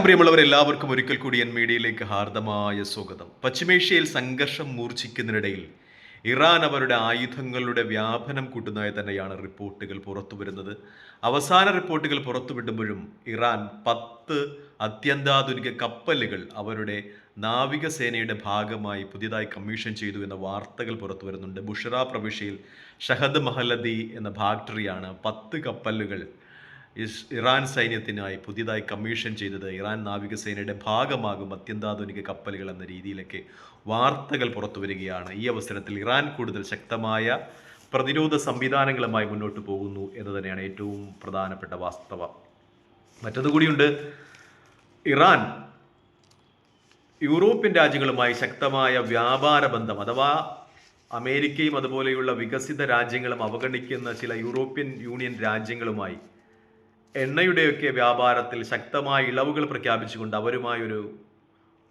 പ്രിയമുള്ളവരെല്ലാവർക്കും ഒരിക്കൽ കൂടി എൻ മീഡിയയിലേക്ക് ഹാർദമായ സ്വാഗതം. പശ്ചിമേഷ്യയിൽ സംഘർഷം മൂർച്ഛിക്കുന്നതിനിടയിൽ ഇറാൻ അവരുടെ ആയുധങ്ങളുടെ വ്യാപനം കൂട്ടുന്നതായി തന്നെയാണ് റിപ്പോർട്ടുകൾ പുറത്തുവരുന്നത്. അവസാന റിപ്പോർട്ടുകൾ പുറത്തുവിടുമ്പോഴും ഇറാൻ 10 അത്യന്താധുനിക കപ്പലുകൾ അവരുടെ നാവികസേനയുടെ ഭാഗമായി പുതിയതായി കമ്മീഷൻ ചെയ്തു എന്ന വാർത്തകൾ പുറത്തു വരുന്നുണ്ട്. ബുഷറ പ്രവിശ്യയിൽ ഷഹദ് മഹലദി എന്ന ഫാക്ടറിയാണ് 10 കപ്പലുകൾ ഇറാൻ സൈന്യത്തിനായി പുതിയതായി കമ്മീഷൻ ചെയ്തത്. ഇറാൻ നാവികസേനയുടെ ഭാഗമാകും അത്യന്താധുനിക കപ്പലുകൾ എന്ന രീതിയിലൊക്കെ വാർത്തകൾ പുറത്തു വരികയാണ്. ഈ അവസരത്തിൽ ഇറാൻ കൂടുതൽ ശക്തമായ പ്രതിരോധ സംവിധാനങ്ങളുമായി മുന്നോട്ട് പോകുന്നു എന്ന് തന്നെയാണ് ഏറ്റവും പ്രധാനപ്പെട്ട വാസ്തവം. മറ്റതുകൂടിയുണ്ട്. ഇറാൻ യൂറോപ്യൻ രാജ്യങ്ങളുമായി ശക്തമായ വ്യാപാര ബന്ധം, അഥവാ അമേരിക്കയും അതുപോലെയുള്ള വികസിത രാജ്യങ്ങളും അവഗണിക്കുന്ന ചില യൂറോപ്യൻ യൂണിയൻ രാജ്യങ്ങളുമായി എണ്ണയുടെയൊക്കെ വ്യാപാരത്തിൽ ശക്തമായ ഇളവുകൾ പ്രഖ്യാപിച്ചുകൊണ്ട് അവരുമായൊരു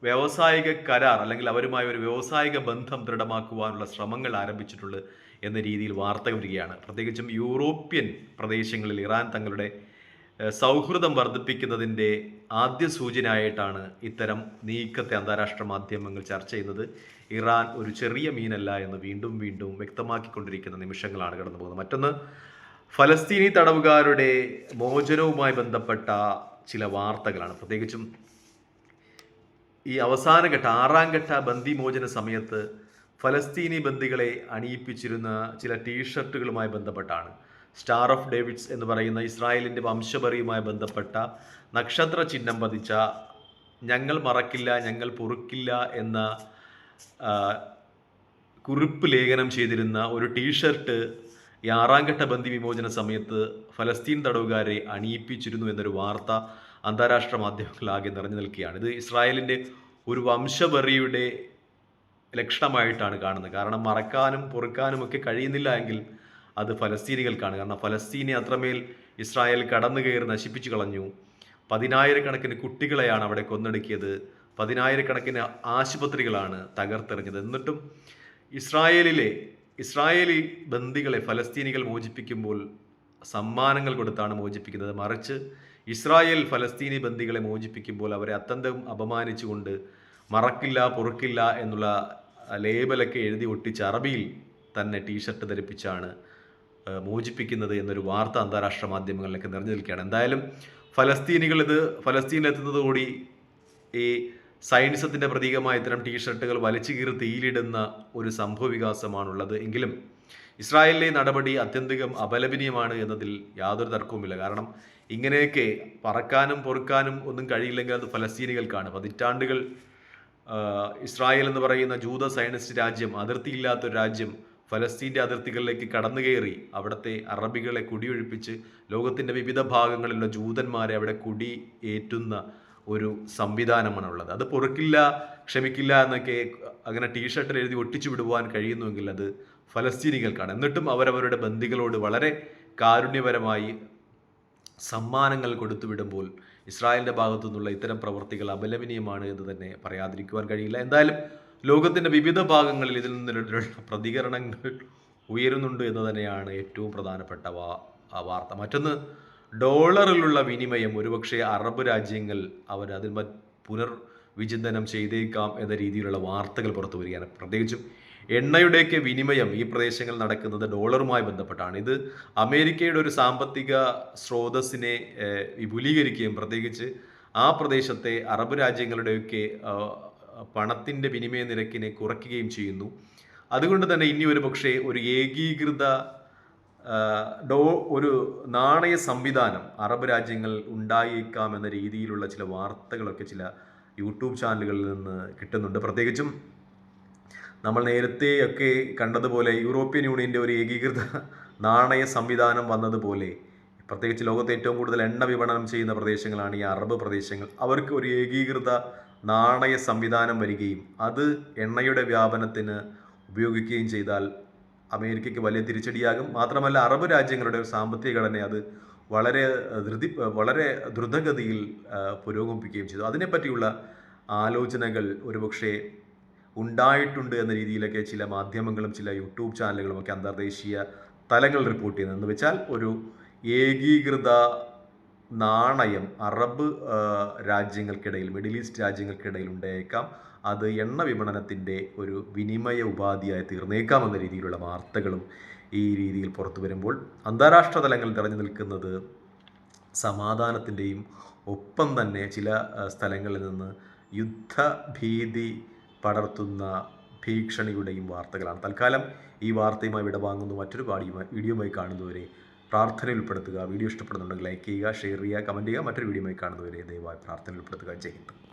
വ്യാവസായിക കരാർ അല്ലെങ്കിൽ അവരുമായി ഒരു വ്യാവസായിക ബന്ധം ദൃഢമാക്കുവാനുള്ള ശ്രമങ്ങൾ ആരംഭിച്ചിട്ടുള്ളത് എന്ന രീതിയിൽ വാർത്ത വരികയാണ്. പ്രത്യേകിച്ചും യൂറോപ്യൻ പ്രദേശങ്ങളിൽ ഇറാൻ തങ്ങളുടെ സൗഹൃദം വർദ്ധിപ്പിക്കുന്നതിൻ്റെ ആദ്യ സൂചനയായിട്ടാണ് ഇത്തരം നീക്കത്തെ അന്താരാഷ്ട്ര മാധ്യമങ്ങൾ ചർച്ച ചെയ്യുന്നത്. ഇറാൻ ഒരു ചെറിയ മീനല്ല എന്ന് വീണ്ടും വീണ്ടും വ്യക്തമാക്കിക്കൊണ്ടിരിക്കുന്ന നിമിഷങ്ങളാണ് കടന്നു പോകുന്നത്. മറ്റൊന്ന്, ഫലസ്തീനി തടവുകാരുടെ മോചനവുമായി ബന്ധപ്പെട്ട ചില വാർത്തകളാണ്. പ്രത്യേകിച്ചും ഈ അവസാനഘട്ട 6ാം ഘട്ട ബന്ദിമോചന സമയത്ത് ഫലസ്തീനി ബന്ദികളെ അണിയിപ്പിച്ചിരുന്ന ചില ടീഷർട്ടുകളുമായി ബന്ധപ്പെട്ടാണ്. സ്റ്റാർ ഓഫ് ഡേവിഡ്സ് എന്ന് പറയുന്ന ഇസ്രായേലിൻ്റെ വംശപരയുമായി ബന്ധപ്പെട്ട നക്ഷത്ര ചിഹ്നം പതിച്ച ഞങ്ങൾ മറക്കില്ല ഞങ്ങൾ പൊറുക്കില്ല എന്ന കുറിപ്പ് ലേഖനം ചെയ്തിരുന്ന ഒരു ടീഷർട്ട് ഈ 6ാം ഘട്ട ബന്ദി വിമോചന സമയത്ത് ഫലസ്തീൻ തടവുകാരെ അണിയിപ്പിച്ചിരുന്നു എന്നൊരു വാർത്ത അന്താരാഷ്ട്ര മാധ്യമങ്ങളാകെ നിറഞ്ഞു നിൽക്കുകയാണ്. ഇത് ഇസ്രായേലിൻ്റെ ഒരു വംശവെറിയുടെ ലക്ഷണമായിട്ടാണ് കാണുന്നത്. കാരണം മറക്കാനും പൊറുക്കാനും ഒക്കെ കഴിയുന്നില്ല എങ്കിൽ അത് ഫലസ്തീനികൾക്കാണ്. കാരണം ഫലസ്തീനെ അത്രമേൽ ഇസ്രായേൽ കടന്നു കയറി നശിപ്പിച്ചു കളഞ്ഞു. 10,000-കണക്കിന് കുട്ടികളെയാണ് അവിടെ കൊന്നൊടുക്കിയത്. 10,000-കണക്കിന് ആശുപത്രികളാണ് തകർത്തെറിഞ്ഞത്. എന്നിട്ടും ഇസ്രായേലി ബന്ദികളെ ഫലസ്തീനികൾ മോചിപ്പിക്കുമ്പോൾ സമ്മാനങ്ങൾ കൊടുത്താണ് മോചിപ്പിക്കുന്നത്. മറിച്ച് ഇസ്രായേൽ ഫലസ്തീനി ബന്ദികളെ മോചിപ്പിക്കുമ്പോൾ അവരെ അത്യന്തം അപമാനിച്ചുകൊണ്ട് മറക്കില്ല പൊറുക്കില്ല എന്നുള്ള ലേബലൊക്കെ എഴുതി ഒട്ടിച്ച് അറബിയിൽ തന്നെ ടീഷർട്ട് ധരിപ്പിച്ചാണ് മോചിപ്പിക്കുന്നത് എന്നൊരു വാർത്ത അന്താരാഷ്ട്ര മാധ്യമങ്ങളിലൊക്കെ നിറഞ്ഞു നിൽക്കുകയാണ്. എന്തായാലും ഫലസ്തീനിലെത്തുന്നതോടുകൂടി ഈ സയൻസത്തിൻ്റെ പ്രതീകമായ ഇത്തരം ടീഷർട്ടുകൾ വലിച്ചു കീറി തീയിലിടുന്ന ഒരു സംഭവ വികാസമാണുള്ളത്. എങ്കിലും ഇസ്രായേലിലെ നടപടി അത്യന്തികം അപലപനീയമാണ് എന്നതിൽ യാതൊരു തർക്കവുമില്ല. കാരണം ഇങ്ങനെയൊക്കെ പറക്കാനും പൊറുക്കാനും ഒന്നും കഴിയില്ലെങ്കിൽ അത് ഫലസ്തീനികൾക്കാണ്. പതിറ്റാണ്ടുകൾ ഇസ്രായേൽ എന്ന് പറയുന്ന ജൂത സയനിസ്റ്റ് രാജ്യം, അതിർത്തിയില്ലാത്തൊരു രാജ്യം, ഫലസ്തീൻ്റെ അതിർത്തികളിലേക്ക് കടന്നു കയറി അവിടുത്തെ അറബികളെ കുടിയൊഴിപ്പിച്ച് ലോകത്തിൻ്റെ വിവിധ ഭാഗങ്ങളിലുള്ള ജൂതന്മാരെ അവിടെ കുടി ഏറ്റുന്ന ഒരു സംവിധാനമാണുള്ളത്. അത് പൊറുക്കില്ല ക്ഷമിക്കില്ല എന്നൊക്കെ അങ്ങനെ ടീഷർട്ടിൽ എഴുതി ഒട്ടിച്ചു വിടുവാൻ കഴിയുന്നുവെങ്കിൽ അത് ഫലസ്തീനികൾക്കാണ്. എന്നിട്ടും അവരവരുടെ ബന്ദികളോട് വളരെ കാരുണ്യപരമായി സമ്മാനങ്ങൾ കൊടുത്തു വിടുമ്പോൾ ഇസ്രായേലിൻ്റെ ഭാഗത്തു നിന്നുള്ള ഇത്തരം പ്രവൃത്തികൾ അപലപനീയമാണ് എന്ന് തന്നെ പറയാതിരിക്കുവാൻ കഴിയില്ല. എന്തായാലും ലോകത്തിൻ്റെ വിവിധ ഭാഗങ്ങളിൽ ഇതിൽ നിന്നുള്ള പ്രതികരണങ്ങൾ ഉയരുന്നുണ്ട് എന്ന് തന്നെയാണ് ഏറ്റവും പ്രധാനപ്പെട്ട വാർത്ത. മറ്റൊന്ന്, ഡോളറിലുള്ള വിനിമയം ഒരുപക്ഷെ അറബ് രാജ്യങ്ങൾ അതിൽ പുനർവിചിന്തനം ചെയ്തേക്കാം എന്ന രീതിയിലുള്ള വാർത്തകൾ പുറത്തു വരികയാണ്. പ്രത്യേകിച്ചും എണ്ണയുടെയൊക്കെ വിനിമയം ഈ പ്രദേശങ്ങളിൽ നടക്കുന്നത് ഡോളറുമായി ബന്ധപ്പെട്ടാണ്. ഇത് അമേരിക്കയുടെ ഒരു സാമ്പത്തിക സ്രോതസ്സിനെ വിപുലീകരിക്കുകയും പ്രത്യേകിച്ച് ആ പ്രദേശത്തെ അറബ് രാജ്യങ്ങളുടെയൊക്കെ പണത്തിൻ്റെ വിനിമയ നിരക്കിനെ കുറയ്ക്കുകയും ചെയ്യുന്നു. അതുകൊണ്ട് തന്നെ ഇനി ഒരു പക്ഷേ ഒരു ഏകീകൃത ഒരു നാണയ സംവിധാനം അറബ് രാജ്യങ്ങൾ ഉണ്ടായേക്കാം എന്ന രീതിയിലുള്ള ചില വാർത്തകളൊക്കെ ചില യൂട്യൂബ് ചാനലുകളിൽ നിന്ന് കിട്ടുന്നുണ്ട്. പ്രത്യേകിച്ചും നമ്മൾ നേരത്തെയൊക്കെ കണ്ടതുപോലെ യൂറോപ്യൻ യൂണിയൻ്റെ ഒരു ഏകീകൃത നാണയ സംവിധാനം വന്നതുപോലെ പ്രത്യേകിച്ച് ലോകത്തെ ഏറ്റവും കൂടുതൽ എണ്ണ വിപണനം ചെയ്യുന്ന പ്രദേശങ്ങളാണ് ഈ അറബ് പ്രദേശങ്ങൾ. അവർക്ക് ഒരു ഏകീകൃത നാണയ സംവിധാനം വരികയും അത് എണ്ണയുടെ വ്യാപനത്തിന് ഉപയോഗിക്കുകയും ചെയ്താൽ അമേരിക്കയ്ക്ക് വലിയ തിരിച്ചടിയാകും. മാത്രമല്ല അറബ് രാജ്യങ്ങളുടെ ഒരു സാമ്പത്തിക ഘടന അത് വളരെ ദ്രുതഗതിയിൽ പുരോഗമിപ്പിക്കുകയും ചെയ്തു. അതിനെപ്പറ്റിയുള്ള ആലോചനകൾ ഒരുപക്ഷെ ഉണ്ടായിട്ടുണ്ട് എന്ന രീതിയിലൊക്കെ ചില മാധ്യമങ്ങളും ചില യൂട്യൂബ് ചാനലുകളും ഒക്കെ അന്തർദേശീയ തലങ്ങൾ റിപ്പോർട്ട് ചെയ്യുന്നത്. എന്ന് വെച്ചാൽ ഒരു ഏകീകൃത നാണയം അറബ് രാജ്യങ്ങൾക്കിടയിൽ, മിഡിൽ ഈസ്റ്റ് രാജ്യങ്ങൾക്കിടയിൽ ഉണ്ടായേക്കാം. അത് എണ്ണ വിപണനത്തിൻ്റെ ഒരു വിനിമയ ഉപാധിയായി തീർന്നേക്കാം എന്ന രീതിയിലുള്ള വാർത്തകളും ഈ രീതിയിൽ പുറത്തു വരുമ്പോൾ അന്താരാഷ്ട്ര തലങ്ങളിൽ നിറഞ്ഞു നിൽക്കുന്നത് സമാധാനത്തിൻ്റെയും ഒപ്പം തന്നെ ചില സ്ഥലങ്ങളിൽ നിന്ന് യുദ്ധഭീതി പടർത്തുന്ന ഭീഷണിയുടെയും വാർത്തകളാണ്. തൽക്കാലം ഈ വാർത്തയുമായി വിടവാങ്ങുന്നു. മറ്റൊരു വീഡിയോയുമായി കാണുന്നവരെ പ്രാർത്ഥനയിൽ ഉൾപ്പെടുത്തുക. വീഡിയോ ഇഷ്ടപ്പെടുന്നുണ്ടെങ്കിൽ ലൈക്ക് ചെയ്യുക, ഷെയർ ചെയ്യുക, കമൻറ്റ് ചെയ്യുക. മറ്റൊരു വീഡിയോയുമായി കാണുന്നവരെ ദയവായി പ്രാർത്ഥനയിൽ ഉൾപ്പെടുത്തുക. ജയ് ഹിന്ദ്.